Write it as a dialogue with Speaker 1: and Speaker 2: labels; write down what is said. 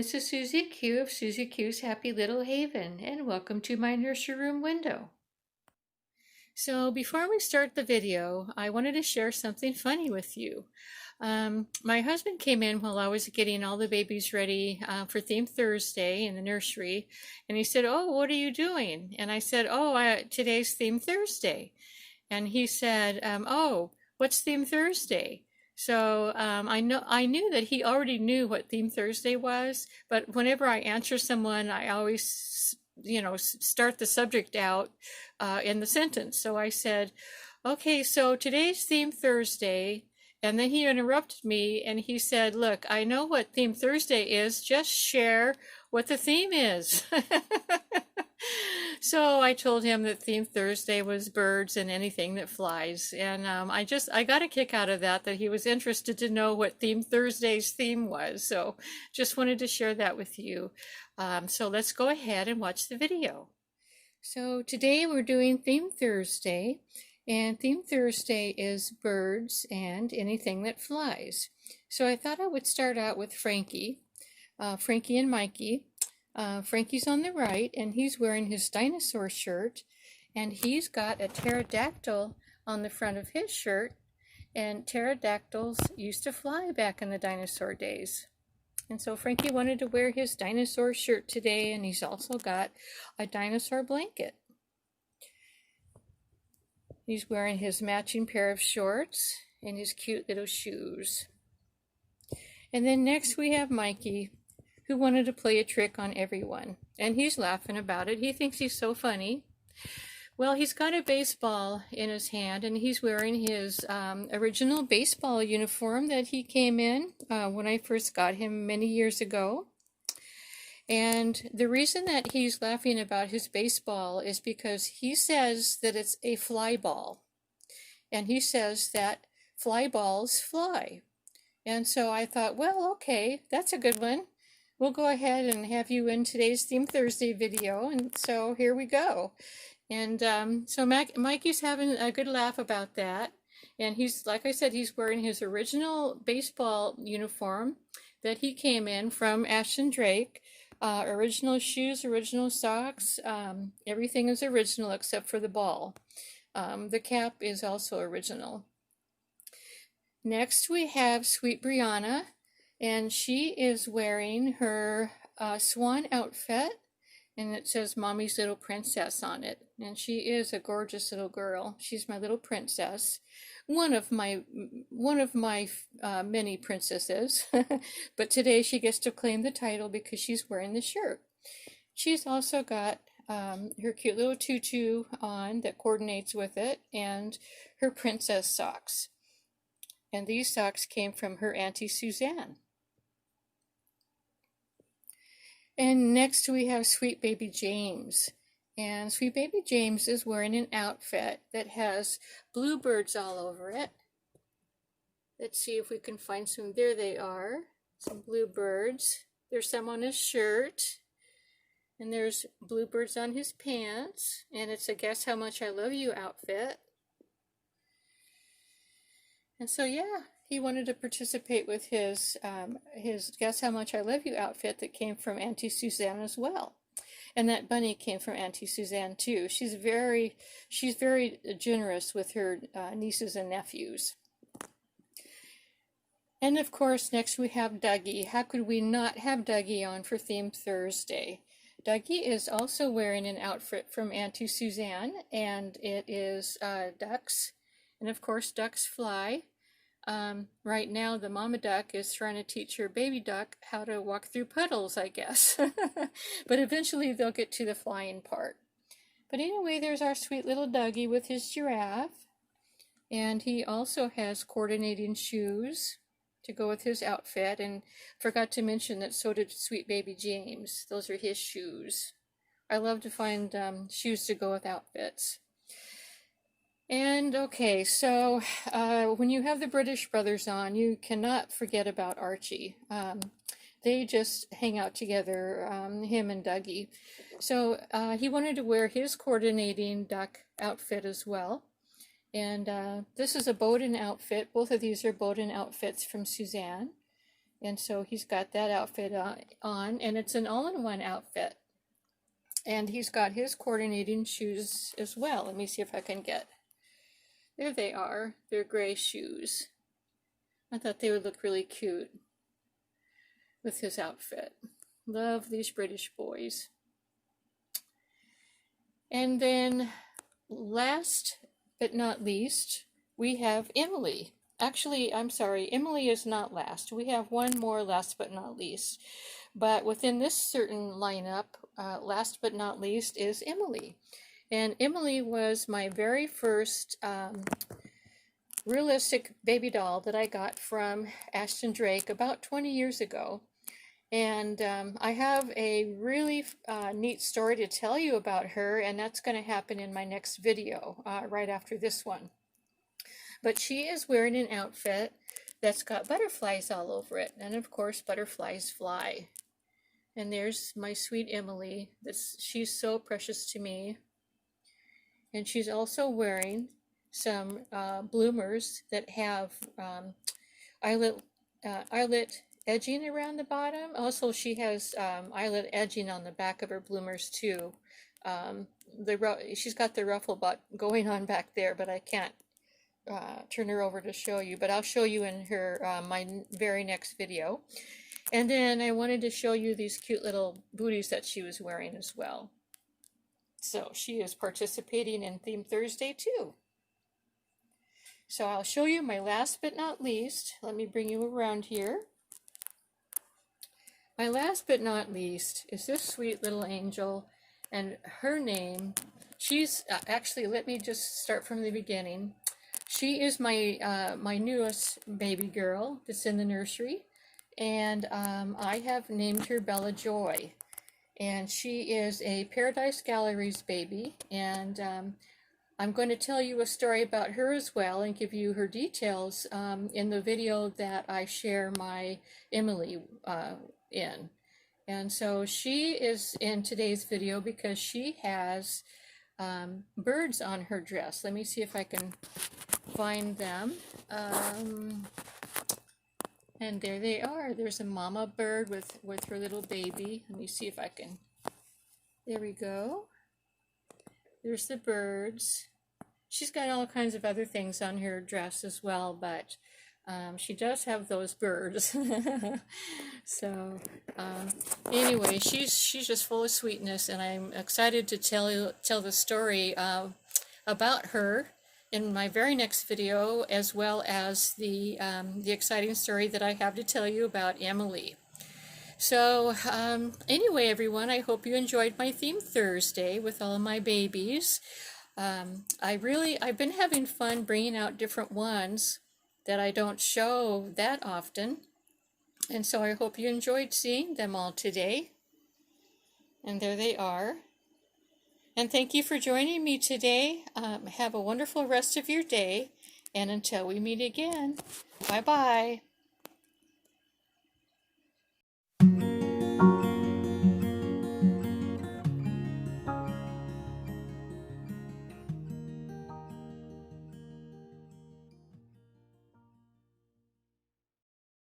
Speaker 1: this is Susie Q of Susie Q's Happy Little Haven, and welcome to my nursery room window. So before we start the video, I wanted to share something funny with you. My husband came in while I was getting all the babies ready for Theme Thursday in the nursery, and he said, "Oh, what are you doing?" And I said, "Oh, today's Theme Thursday." And he said, "Oh, what's Theme Thursday?" So I knew that he already knew what Theme Thursday was, but whenever I answer someone, I always, start the subject out in the sentence. So I said, "Okay, so today's Theme Thursday." And then he interrupted me and he said, "Look, I know what Theme Thursday is. Just share what the theme is." So I told him that Theme Thursday was birds and anything that flies. And I got a kick out of that he was interested to know what Theme Thursday's theme was. So just wanted to share that with you. So let's go ahead and watch the video. So today we're doing Theme Thursday. And Theme Thursday is birds and anything that flies. So I thought I would start out with Frankie and Mikey. Frankie's on the right, and he's wearing his dinosaur shirt, and he's got a pterodactyl on the front of his shirt, and pterodactyls used to fly back in the dinosaur days. And so Frankie wanted to wear his dinosaur shirt today, and he's also got a dinosaur blanket. He's wearing his matching pair of shorts and his cute little shoes. And then next we have Mikey, who wanted to play a trick on everyone. And he's laughing about it. He thinks he's so funny. Well, he's got a baseball in his hand, and he's wearing his original baseball uniform that he came in when I first got him many years ago. And the reason that he's laughing about his baseball is because he says that it's a fly ball. And he says that fly balls fly. And so I thought, well, okay, that's a good one. We'll go ahead and have you in today's Theme Thursday video. And so here we go. And so Mikey's having a good laugh about that. And he's, like I said, he's wearing his original baseball uniform that he came in from Ashton Drake. Original shoes, original socks, everything is original except for the ball. The cap is also original. Next we have sweet Brianna, and she is wearing her swan outfit, and it says Mommy's Little Princess on it. And she is a gorgeous little girl. She's my little princess. One of my many princesses, but today she gets to claim the title because she's wearing the shirt. She's also got her cute little tutu on that coordinates with it, and her princess socks. And these socks came from her Auntie Suzanne. And next we have sweet baby James. And sweet baby James is wearing an outfit that has bluebirds all over it. Let's see if we can find some. There they are, some bluebirds. There's some on his shirt. And there's bluebirds on his pants. And it's a Guess How Much I Love You outfit. And so, yeah, he wanted to participate with his Guess How Much I Love You outfit that came from Auntie Suzanne as well. And that bunny came from Auntie Suzanne too. She's very generous with her nieces and nephews. And of course, next we have Dougie. How could we not have Dougie on for Theme Thursday? Dougie is also wearing an outfit from Auntie Suzanne, and it is ducks. And of course, ducks fly. Right now, the mama duck is trying to teach her baby duck how to walk through puddles, I guess. But eventually they'll get to the flying part. But anyway, there's our sweet little Dougie with his giraffe. And he also has coordinating shoes to go with his outfit. And forgot to mention that so did sweet baby James. Those are his shoes. I love to find shoes to go with outfits. And okay, so when you have the British brothers on, you cannot forget about Archie. They just hang out together, him and Dougie. So he wanted to wear his coordinating duck outfit as well. And this is a Bowden outfit. Both of these are Bowden outfits from Suzanne. And so he's got that outfit on, and it's an all-in-one outfit. And he's got his coordinating shoes as well. Let me see if I can get... There they are. They're gray shoes. I thought they would look really cute with his outfit. Love these British boys. And then last but not least, we have Emily. Actually, I'm sorry, Emily is not last. We have one more last but not least. But within this certain lineup, last but not least is Emily. And Emily was my very first realistic baby doll that I got from Ashton Drake about 20 years ago. And I have a really neat story to tell you about her, and that's going to happen in my next video right after this one. But she is wearing an outfit that's got butterflies all over it, and of course butterflies fly. And there's my sweet Emily. She's so precious to me. And she's also wearing some bloomers that have eyelet edging around the bottom. Also, she has eyelet edging on the back of her bloomers too. She's got the ruffle going on back there, but I can't turn her over to show you. But I'll show you in her my very next video. And then I wanted to show you these cute little booties that she was wearing as well. So she is participating in Theme Thursday too. So I'll show you my last but not least. Let me bring you around here. My last but not least is this sweet little angel, and her name, she's actually, let me just start from the beginning. She is my my newest baby girl that's in the nursery, and I have named her Bella Joy. And she is a Paradise Galleries baby, and I'm going to tell you a story about her as well and give you her details in the video that I share my Emily in. And so she is in today's video because she has birds on her dress. Let me see if I can find them. And there they are. There's a mama bird with her little baby. Let me see if I can. There we go. There's the birds. She's got all kinds of other things on her dress as well, but she does have those birds. So anyway, she's just full of sweetness, and I'm excited to tell the story about her in my very next video, as well as the exciting story that I have to tell you about Emily. So anyway, everyone, I hope you enjoyed my Theme Thursday with all of my babies. I've been having fun bringing out different ones that I don't show that often. And so I hope you enjoyed seeing them all today. And there they are. And thank you for joining me today. Have a wonderful rest of your day. And until we meet again, bye-bye.